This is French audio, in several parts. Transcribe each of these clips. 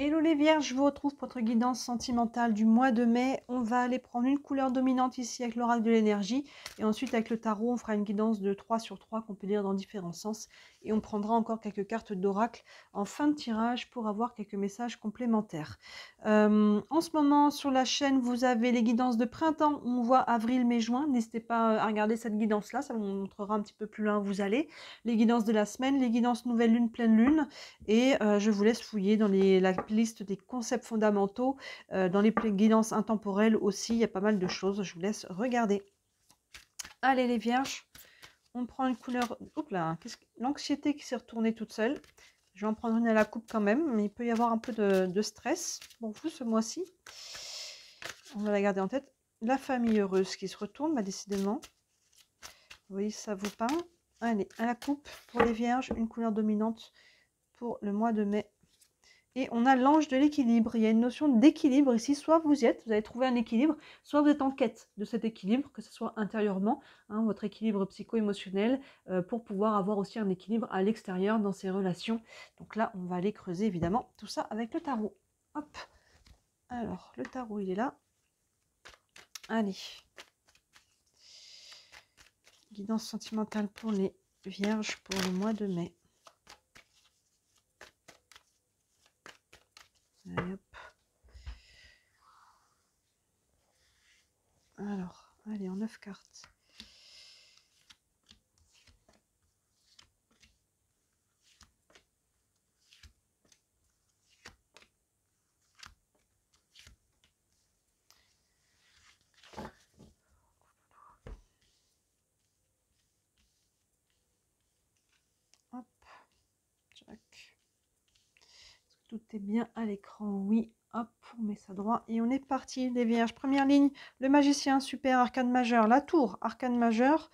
Hello les vierges, je vous retrouve pour votre guidance sentimentale du mois de mai. On va aller prendre une couleur dominante ici avec l'oracle de l'énergie. Et ensuite avec le tarot, on fera une guidance de 3 sur 3 qu'on peut lire dans différents sens. Et on prendra encore quelques cartes d'oracle en fin de tirage pour avoir quelques messages complémentaires. En ce moment sur la chaîne, vous avez les guidances de printemps. On voit avril, mai, juin. N'hésitez pas à regarder cette guidance-là, ça vous montrera un petit peu plus loin où vous allez. Les guidances de la semaine, les guidances nouvelle lune, pleine lune. Et je vous laisse fouiller dans la liste des concepts fondamentaux, dans les guidances intemporelles aussi, il y a pas mal de choses, je vous laisse regarder. Allez les vierges, on prend une couleur... Oups là, l'anxiété qui s'est retournée toute seule. Je vais en prendre une à la coupe quand même, mais il peut y avoir un peu de stress. Bon, vous, ce mois-ci, on va la garder en tête. La famille heureuse qui se retourne, bah, décidément. Vous voyez, ça vous peint. Allez, à la coupe pour les vierges, une couleur dominante pour le mois de mai. Et on a l'ange de l'équilibre. Il y a une notion d'équilibre ici. Soit vous y êtes, vous avez trouvé un équilibre, soit vous êtes en quête de cet équilibre, que ce soit intérieurement, hein, votre équilibre psycho-émotionnel, pour pouvoir avoir aussi un équilibre à l'extérieur dans ces relations. Donc là, on va aller creuser évidemment tout ça avec le tarot. Hop. Alors, le tarot, il est là. Allez. Guidance sentimentale pour les vierges pour le mois de mai. Allez, hop. Alors, allez, en 9 cartes. Hop. Jack. Tout est bien à l'écran, oui. Hop, on met ça droit et on est parti, les vierges. Première ligne, le magicien, super, arcane majeur. La tour, arcane majeur.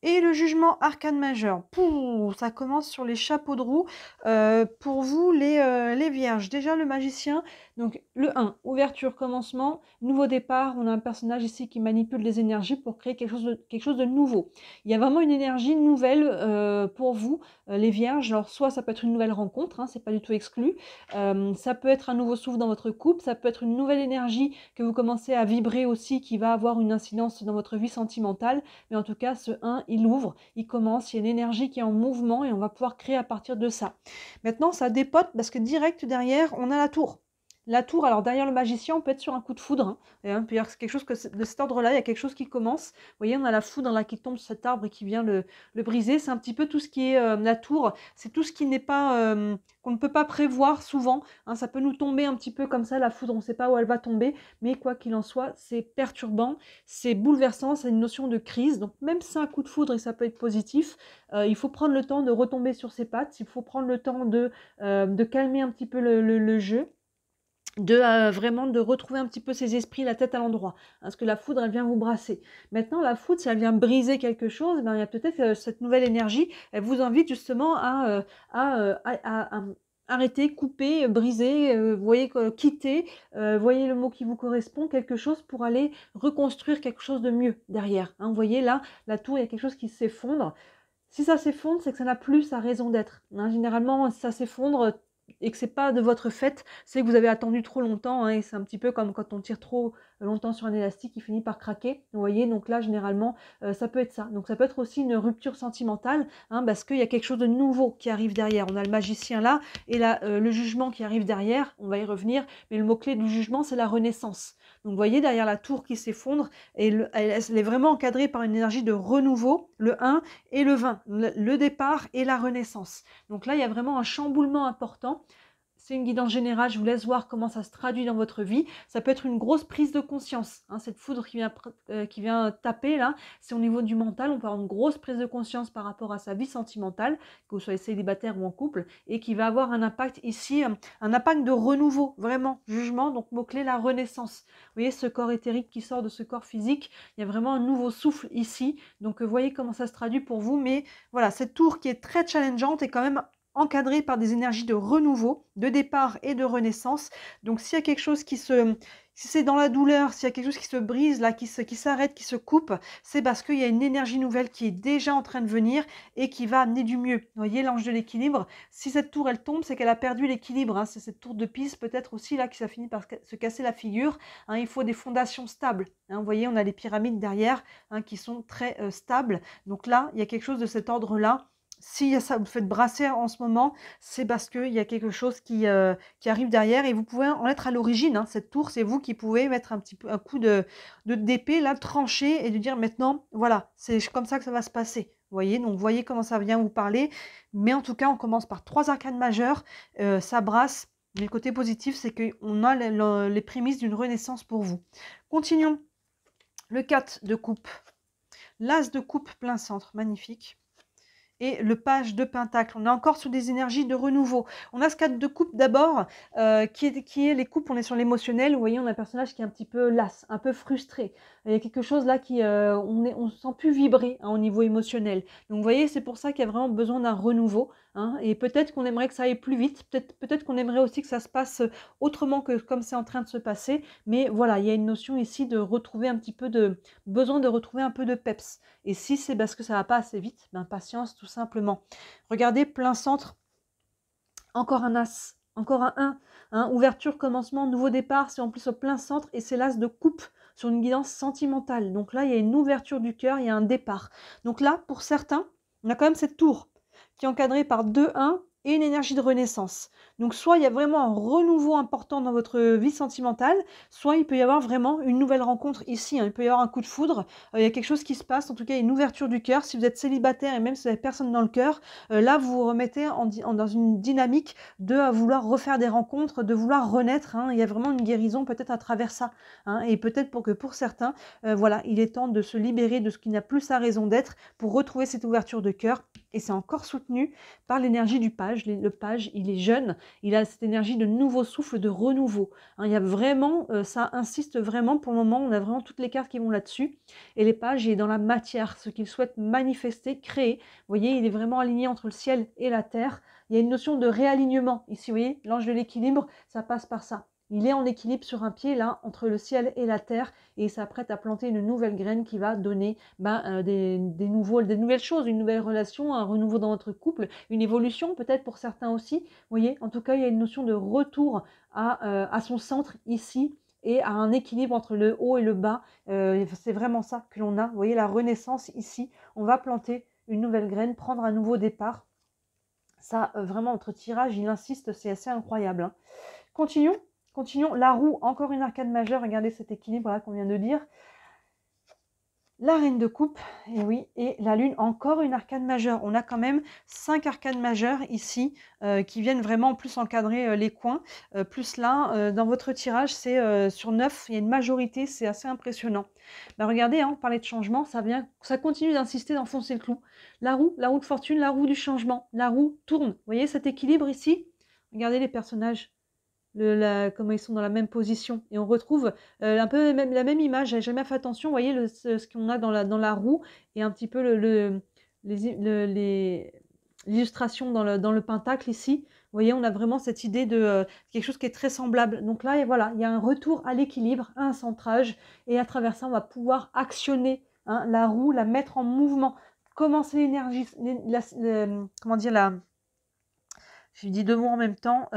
Et le jugement, arcane majeur. Pouh, ça commence sur les chapeaux de roue. Pour vous, les vierges. Déjà, le magicien. Donc, le 1, ouverture, commencement, nouveau départ. On a un personnage ici qui manipule les énergies pour créer quelque chose de nouveau. Il y a vraiment une énergie nouvelle pour vous, les vierges. Alors, soit ça peut être une nouvelle rencontre, hein, c'est pas du tout exclu. Ça peut être un nouveau souffle dans votre couple. Ça peut être une nouvelle énergie que vous commencez à vibrer aussi, qui va avoir une incidence dans votre vie sentimentale. Mais en tout cas, ce 1, il ouvre, il commence, il y a une énergie qui est en mouvement et on va pouvoir créer à partir de ça. Maintenant, ça dépote parce que direct derrière, on a la tour. La tour, alors derrière le magicien, on peut être sur un coup de foudre. Hein. C'est quelque chose de cet ordre-là, il y a quelque chose qui commence. Vous voyez, on a la foudre là qui tombe sur cet arbre et qui vient le briser. C'est un petit peu tout ce qui est la tour. C'est tout ce qui n'est pas, qu'on ne peut pas prévoir souvent. Hein. Ça peut nous tomber un petit peu comme ça, la foudre, on ne sait pas où elle va tomber. Mais quoi qu'il en soit, c'est perturbant, c'est bouleversant, c'est une notion de crise. Donc même si c'est un coup de foudre et ça peut être positif, il faut prendre le temps de retomber sur ses pattes. Il faut prendre le temps de calmer un petit peu le jeu, vraiment de retrouver un petit peu ses esprits, la tête à l'endroit, hein, parce que la foudre, elle vient vous brasser. Maintenant, la foudre, si elle vient briser quelque chose, ben, il y a peut-être cette nouvelle énergie, elle vous invite justement à arrêter, couper, briser, voyez, quitter, voyez le mot qui vous correspond, quelque chose pour aller reconstruire quelque chose de mieux derrière. Hein, vous voyez là, la tour, il y a quelque chose qui s'effondre. Si ça s'effondre, c'est que ça n'a plus sa raison d'être. Hein, généralement, si ça s'effondre et que c'est pas de votre fait, c'est que vous avez attendu trop longtemps, hein, et c'est un petit peu comme quand on tire trop longtemps sur un élastique, il finit par craquer. Vous voyez, donc là, généralement, ça peut être ça. Donc ça peut être aussi une rupture sentimentale, hein, parce qu'il y a quelque chose de nouveau qui arrive derrière. On a le magicien là, et là, le jugement qui arrive derrière, on va y revenir, mais le mot-clé du jugement, c'est la renaissance. Donc vous voyez, derrière la tour qui s'effondre, et elle est vraiment encadrée par une énergie de renouveau, le 1 et le 20, le départ et la renaissance. Donc là, il y a vraiment un chamboulement important. C'est une guidance générale, je vous laisse voir comment ça se traduit dans votre vie. Ça peut être une grosse prise de conscience, hein, cette foudre qui vient taper là, c'est au niveau du mental, on peut avoir une grosse prise de conscience par rapport à sa vie sentimentale, que vous soyez célibataire ou en couple, et qui va avoir un impact ici, un impact de renouveau, vraiment, jugement, donc mot-clé, la renaissance. Vous voyez ce corps éthérique qui sort de ce corps physique, il y a vraiment un nouveau souffle ici, donc voyez comment ça se traduit pour vous, mais voilà, cette tour qui est très challengeante est quand même encadré par des énergies de renouveau, de départ et de renaissance. Donc s'il y a quelque chose qui se... Si c'est dans la douleur, s'il y a quelque chose qui se brise, là, qui s'arrête, qui se coupe, c'est parce qu'il y a une énergie nouvelle qui est déjà en train de venir et qui va amener du mieux. Vous voyez, l'ange de l'équilibre, si cette tour, elle tombe, c'est qu'elle a perdu l'équilibre. Hein. C'est cette tour de Pise, peut-être aussi, là, qui ça finit par se casser la figure. Hein. Il faut des fondations stables. Hein. Vous voyez, on a les pyramides derrière hein, qui sont très stables. Donc là, il y a quelque chose de cet ordre-là. Si ça vous fait brasser en ce moment, c'est parce qu'il y a quelque chose qui arrive derrière et vous pouvez en être à l'origine. Hein. Cette tour, c'est vous qui pouvez mettre un petit peu un coup d'épée là, trancher et de dire maintenant, voilà, c'est comme ça que ça va se passer. Vous voyez, donc voyez comment ça vient vous parler. Mais en tout cas, on commence par 3 arcanes majeures, ça brasse. Mais le côté positif, c'est qu'on a les prémices d'une renaissance pour vous. Continuons. Le 4 de coupe. L'as de coupe plein centre, magnifique. Et le page de pentacle. On est encore sur des énergies de renouveau. On a ce 4 de coupe d'abord, qui est les coupes, on est sur l'émotionnel. Vous voyez, on a un personnage qui est un petit peu las, un peu frustré. Il y a quelque chose là qui, on se sent plus vibrer hein, au niveau émotionnel. Donc vous voyez, c'est pour ça qu'il y a vraiment besoin d'un renouveau. Hein, et peut-être qu'on aimerait que ça aille plus vite. Peut-être qu'on aimerait aussi que ça se passe autrement que comme c'est en train de se passer. Mais voilà, il y a une notion ici de retrouver un petit peu de... besoin de retrouver un peu de peps. Et si c'est parce que ça va pas assez vite, ben patience tout simplement. Regardez, plein centre, encore un as, encore un 1, hein, ouverture, commencement, nouveau départ, c'est en plus au plein centre et c'est l'as de coupe sur une guidance sentimentale. Donc là, il y a une ouverture du cœur, il y a un départ. Donc là, pour certains, on a quand même cette tour qui est encadrée par 2-1 et une énergie de renaissance. Donc soit il y a vraiment un renouveau important dans votre vie sentimentale, soit il peut y avoir vraiment une nouvelle rencontre ici. Hein. Il peut y avoir un coup de foudre, il y a quelque chose qui se passe, en tout cas une ouverture du cœur. Si vous êtes célibataire et même si vous n'avez personne dans le cœur, là vous vous remettez dans une dynamique de vouloir refaire des rencontres, de vouloir renaître. Hein. Il y a vraiment une guérison peut-être à travers ça. Hein. Et peut-être pour certains, voilà, il est temps de se libérer de ce qui n'a plus sa raison d'être pour retrouver cette ouverture de cœur. Et c'est encore soutenu par l'énergie du page. Le page, il est jeune, il a cette énergie de nouveau souffle, de renouveau. Hein, il y a vraiment, ça insiste vraiment pour le moment, on a vraiment toutes les cartes qui vont là-dessus. Et les pages, il est dans la matière, ce qu'il souhaite manifester, créer. Vous voyez, il est vraiment aligné entre le ciel et la terre. Il y a une notion de réalignement. Ici, vous voyez, l'ange de l'équilibre, ça passe par ça. Il est en équilibre sur un pied, là, entre le ciel et la terre, et il s'apprête à planter une nouvelle graine qui va donner des nouvelles choses, une nouvelle relation, un renouveau dans votre couple, une évolution peut-être pour certains aussi. Vous voyez, en tout cas, il y a une notion de retour à son centre ici, et à un équilibre entre le haut et le bas. C'est vraiment ça que l'on a. Vous voyez, la renaissance ici, on va planter une nouvelle graine, prendre un nouveau départ. Ça, vraiment, entre tirages, il insiste, c'est assez incroyable. Hein. Continuons. La roue, encore une arcane majeure. Regardez cet équilibre là qu'on vient de dire. La reine de coupe, et oui, et la lune, encore une arcane majeure. On a quand même 5 arcanes majeures ici qui viennent vraiment en plus encadrer les coins. Plus là, dans votre tirage, c'est sur 9, il y a une majorité, c'est assez impressionnant. Ben regardez, hein, on parlait de changement, ça continue d'insister, d'enfoncer le clou. La roue de fortune, la roue du changement, la roue tourne. Vous voyez cet équilibre ici? Regardez les personnages. Comment ils sont dans la même position. Et on retrouve un peu la même image. J'avais jamais fait attention. Vous voyez ce qu'on a dans la roue et un petit peu l'illustration dans le pentacle ici. Vous voyez, on a vraiment cette idée de quelque chose qui est très semblable. Donc là, et voilà, il y a un retour à l'équilibre, à un centrage. Et à travers ça, on va pouvoir actionner hein, la roue, la mettre en mouvement. Commencer l'énergie, comment dire, j'ai dit 2 mots en même temps.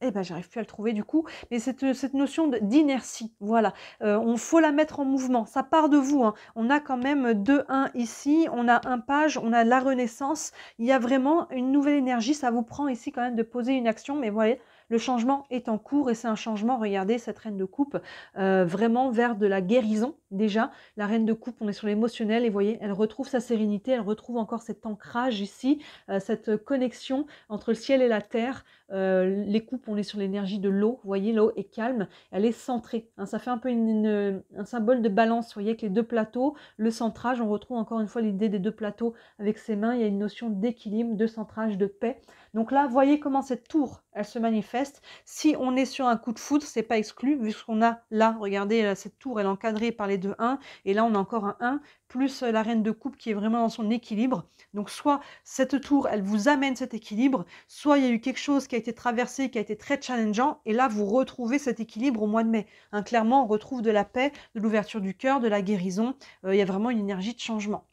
Eh ben, j'arrive plus à le trouver du coup, mais cette notion d'inertie, voilà, on faut la mettre en mouvement, ça part de vous, hein. On a quand même 2-1 ici, on a un page, on a la renaissance, il y a vraiment une nouvelle énergie, ça vous prend ici quand même de poser une action, mais vous voyez, le changement est en cours et c'est un changement, regardez cette reine de coupe, vraiment vers de la guérison déjà. La reine de coupe, on est sur l'émotionnel et vous voyez, elle retrouve sa sérénité, elle retrouve encore cet ancrage ici, cette connexion entre le ciel et la terre. Les coupes, on est sur l'énergie de l'eau, vous voyez, l'eau est calme, elle est centrée. Hein, ça fait un peu un symbole de balance, vous voyez, avec les 2 plateaux, le centrage, on retrouve encore une fois l'idée des 2 plateaux avec ses mains, il y a une notion d'équilibre, de centrage, de paix. Donc là, voyez comment cette tour, elle se manifeste. Si on est sur un coup de foudre, c'est pas exclu, vu ce qu'on a là. Regardez, là, cette tour, elle est encadrée par les deux 1, et là, on a encore un 1, plus la reine de coupe qui est vraiment dans son équilibre. Donc, soit cette tour, elle vous amène cet équilibre, soit il y a eu quelque chose qui a été traversé, qui a été très challengeant, et là, vous retrouvez cet équilibre au mois de mai. Hein, clairement, on retrouve de la paix, de l'ouverture du cœur, de la guérison. Il y a vraiment une énergie de changement.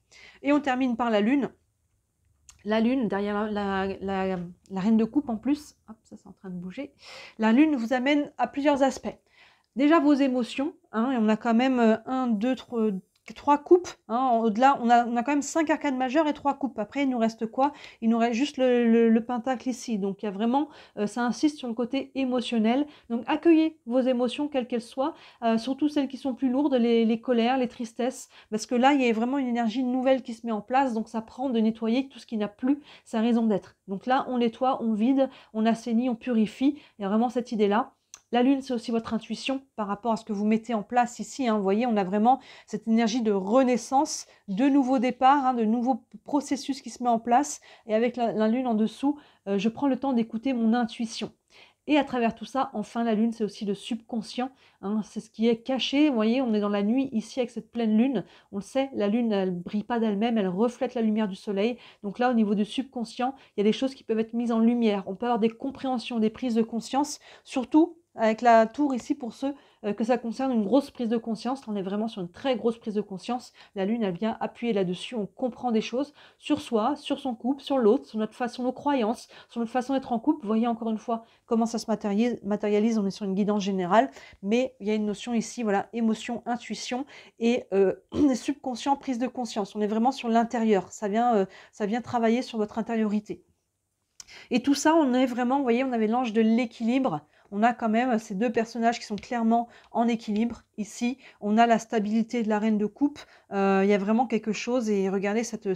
Et on termine par la lune. La lune, derrière la reine de coupe en plus, hop, ça c'est en train de bouger. La lune vous amène à plusieurs aspects. Déjà vos émotions, hein, et on a quand même 1, 2, 3 coupes. Hein, au-delà, on a quand même 5 arcanes majeures et 3 coupes. Après, il nous reste quoi? Il nous reste juste le pentacle ici. Donc, il y a vraiment, ça insiste sur le côté émotionnel. Donc, accueillez vos émotions, quelles qu'elles soient, surtout celles qui sont plus lourdes, les colères, les tristesses. Parce que là, il y a vraiment une énergie nouvelle qui se met en place. Donc, ça prend de nettoyer tout ce qui n'a plus sa raison d'être. Donc là, on nettoie, on vide, on assainit, on purifie. Il y a vraiment cette idée-là. La lune, c'est aussi votre intuition par rapport à ce que vous mettez en place ici. Hein. Vous voyez, on a vraiment cette énergie de renaissance, de nouveaux départs, hein, de nouveaux processus qui se met en place. Et avec la lune en dessous, je prends le temps d'écouter mon intuition. Et à travers tout ça, enfin, la lune, c'est aussi le subconscient. Hein, c'est ce qui est caché. Vous voyez, on est dans la nuit ici avec cette pleine lune. On le sait, la lune, elle ne brille pas d'elle-même, elle reflète la lumière du soleil. Donc là, au niveau du subconscient, il y a des choses qui peuvent être mises en lumière. On peut avoir des compréhensions, des prises de conscience, surtout avec la tour ici pour ceux que ça concerne une grosse prise de conscience. On est vraiment sur une très grosse prise de conscience. La lune, elle vient appuyer là-dessus. On comprend des choses sur soi, sur son couple, sur l'autre, sur notre façon, nos croyances, sur notre façon d'être en couple. Vous voyez encore une fois comment ça se matérialise. On est sur une guidance générale, mais il y a une notion ici, voilà, émotion, intuition et subconscient, prise de conscience. On est vraiment sur l'intérieur. Ça vient travailler sur votre intériorité. Et tout ça, on est vraiment, vous voyez, on avait l'ange de l'équilibre. On a quand même ces deux personnages qui sont clairement en équilibre. Ici, on a la stabilité de la reine de coupe. Il y a vraiment quelque chose. Et regardez cette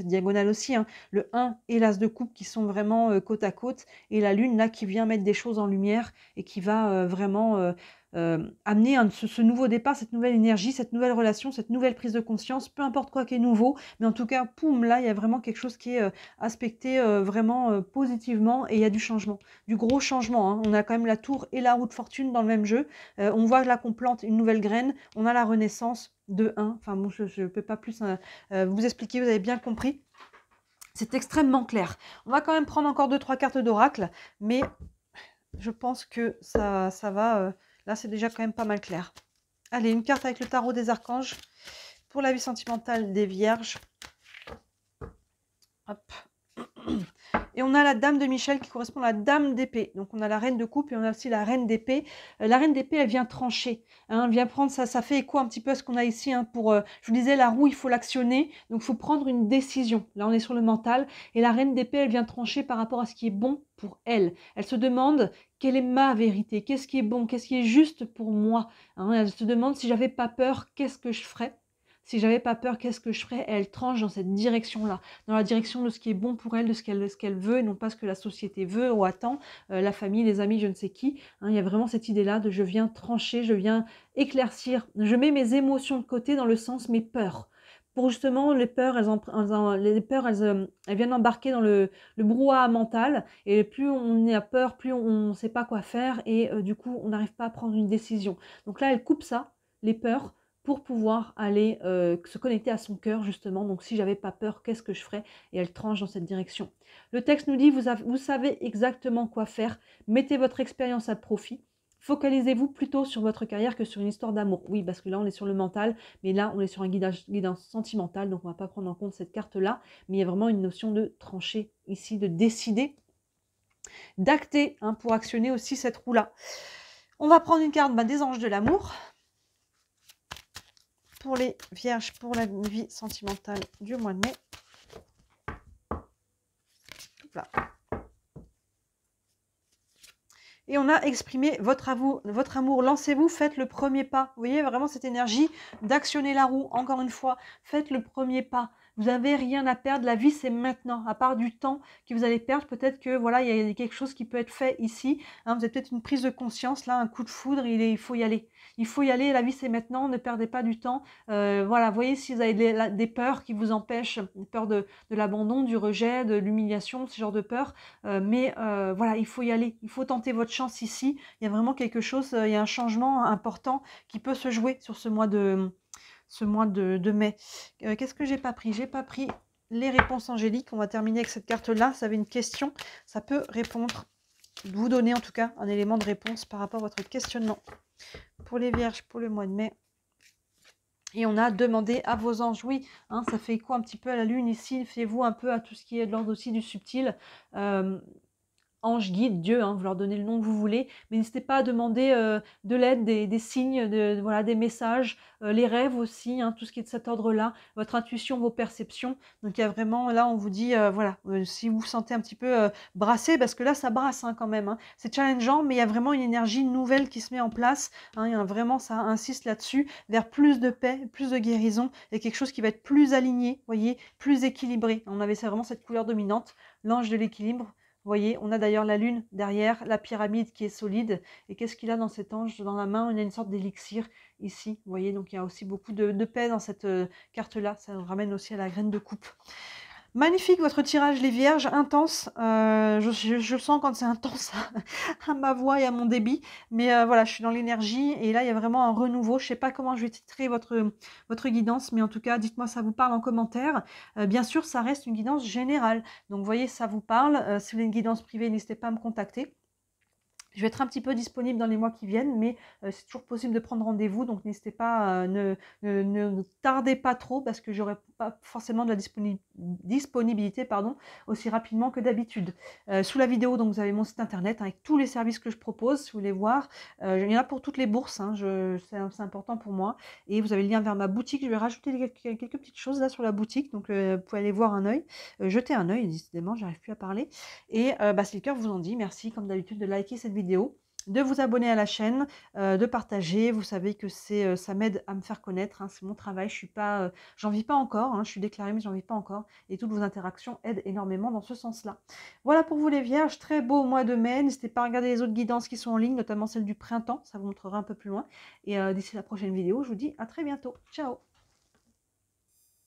diagonale aussi. Hein. Le 1 et l'as de coupe qui sont vraiment côte à côte. Et la lune, là, qui vient mettre des choses en lumière et qui va vraiment amener ce nouveau départ, cette nouvelle énergie, cette nouvelle relation, cette nouvelle prise de conscience, peu importe quoi qui est nouveau. Mais en tout cas, poum, là, il y a vraiment quelque chose qui est aspecté vraiment positivement et il y a du changement, du gros changement. Hein. On a quand même la tour et la roue de fortune dans le même jeu. On voit là qu'on plante une nouvelle graine. On a la renaissance de 1. Enfin bon, je ne peux pas plus vous expliquer, vous avez bien compris. C'est extrêmement clair. On va quand même prendre encore 2-3 cartes d'oracle, mais je pense que ça va... là, c'est déjà quand même pas mal clair. Allez, une carte avec le tarot des archanges pour la vie sentimentale des vierges. Hop. Et on a la dame de Michel qui correspond à la dame d'épée. Donc on a la reine de coupe et on a aussi la reine d'épée. La reine d'épée, elle vient trancher. Hein, elle vient prendre ça. Ça fait écho un petit peu à ce qu'on a ici. Hein, pour, je vous disais, la roue, il faut l'actionner. Donc il faut prendre une décision. Là, on est sur le mental. Et la reine d'épée, elle vient trancher par rapport à ce qui est bon pour elle. Elle se demande quelle est ma vérité. Qu'est-ce qui est bon? Qu'est-ce qui est juste pour moi? Hein, elle se demande si j'avais pas peur, qu'est-ce que je ferais? Si j'avais pas peur, qu'est-ce que je ferais? Et elle tranche dans cette direction-là, dans la direction de ce qui est bon pour elle, de ce qu'elle veut, et non pas ce que la société veut ou attend, la famille, les amis, je ne sais qui. Hein, il y a vraiment cette idée-là de je viens trancher, je viens éclaircir, je mets mes émotions de côté dans le sens mes peurs. Pour justement, les peurs, elles viennent embarquer dans le brouhaha mental, et plus on a peur, plus on ne sait pas quoi faire, et du coup, on n'arrive pas à prendre une décision. Donc là, elle coupe ça, les peurs, pour pouvoir aller se connecter à son cœur, justement. Donc, si j'avais pas peur, qu'est-ce que je ferais? Et elle tranche dans cette direction. Le texte nous dit, vous savez exactement quoi faire. Mettez votre expérience à profit. Focalisez-vous plutôt sur votre carrière que sur une histoire d'amour. Oui, parce que là, on est sur le mental, mais là, on est sur un guidance sentimental, donc on ne va pas prendre en compte cette carte-là. Mais il y a vraiment une notion de trancher ici, de décider, d'acter, hein, pour actionner aussi cette roue-là. On va prendre une carte des anges de l'amour. Pour les vierges, pour la vie sentimentale du mois de mai. Là. Et on a exprimé votre amour. Lancez-vous, faites le premier pas. Vous voyez vraiment cette énergie d'actionner la roue. Encore une fois, faites le premier pas. Vous n'avez rien à perdre, la vie c'est maintenant, à part du temps que vous allez perdre, peut-être que voilà, il y a quelque chose qui peut être fait ici, hein, vous avez peut-être une prise de conscience, là, un coup de foudre, il faut y aller. Il faut y aller, la vie c'est maintenant, ne perdez pas du temps. Voilà, voyez si vous avez des peurs qui vous empêchent, peur de l'abandon, du rejet, de l'humiliation, ce genre de peur. Voilà, il faut y aller, il faut tenter votre chance ici. Il y a vraiment quelque chose, il y a un changement important qui peut se jouer sur ce mois de mai. Qu'est-ce que j'ai pas pris? J'ai pas pris les réponses angéliques. On va terminer avec cette carte-là. Si vous avez une question, ça peut répondre, vous donner en tout cas un élément de réponse par rapport à votre questionnement. Pour les vierges, pour le mois de mai. Et on a demandé à vos anges, oui, hein, ça fait écho un petit peu à la lune ici, fiez-vous un peu à tout ce qui est de l'ordre aussi du subtil. Ange, guide, Dieu, hein, vous leur donnez le nom que vous voulez, mais n'hésitez pas à demander de l'aide, des signes, voilà, des messages, les rêves aussi, hein, tout ce qui est de cet ordre-là, votre intuition, vos perceptions. Donc il y a vraiment, là on vous dit, voilà, si vous vous sentez un petit peu brassé, parce que là ça brasse hein, quand même, hein. C'est challengeant, mais il y a vraiment une énergie nouvelle qui se met en place, hein, il y a vraiment, ça insiste là-dessus, vers plus de paix, plus de guérison, et quelque chose qui va être plus aligné, voyez, plus équilibré. On avait vraiment cette couleur dominante, l'ange de l'équilibre. Vous voyez, on a d'ailleurs la lune derrière, la pyramide qui est solide. Et qu'est-ce qu'il a dans cet ange? Dans la main, il y a une sorte d'élixir ici. Vous voyez, donc il y a aussi beaucoup de paix dans cette carte-là. Ça nous ramène aussi à la graine de coupe. Magnifique votre tirage les vierges, intense, je sens quand c'est intense à ma voix et à mon débit, mais voilà, je suis dans l'énergie et là il y a vraiment un renouveau. Je ne sais pas comment je vais titrer votre guidance, mais en tout cas dites-moi ça vous parle en commentaire. Bien sûr ça reste une guidance générale, donc vous voyez ça vous parle, si vous voulez une guidance privée n'hésitez pas à me contacter. Je vais être un petit peu disponible dans les mois qui viennent, mais c'est toujours possible de prendre rendez-vous, donc n'hésitez pas, ne tardez pas trop parce que j'aurai pas forcément de la disponibilité aussi rapidement que d'habitude. Sous la vidéo, donc, vous avez mon site internet avec tous les services que je propose, si vous voulez voir. Il y en a pour toutes les bourses, hein, c'est important pour moi. Et vous avez le lien vers ma boutique, je vais rajouter quelques petites choses là sur la boutique, donc vous pouvez aller voir un œil, jeter un œil, décidément, j'arrive plus à parler. Et si le cœur vous en dit, merci comme d'habitude de liker cette vidéo, de vous abonner à la chaîne, de partager. Vous savez que ça m'aide à me faire connaître, hein, c'est mon travail. Je suis pas, j'en vis pas encore, hein, je suis déclarée mais j'en vis pas encore. Et toutes vos interactions aident énormément dans ce sens-là. Voilà pour vous les vierges, très beau mois de mai. N'hésitez pas à regarder les autres guidances qui sont en ligne, notamment celle du printemps, ça vous montrera un peu plus loin. Et d'ici la prochaine vidéo, je vous dis à très bientôt. Ciao.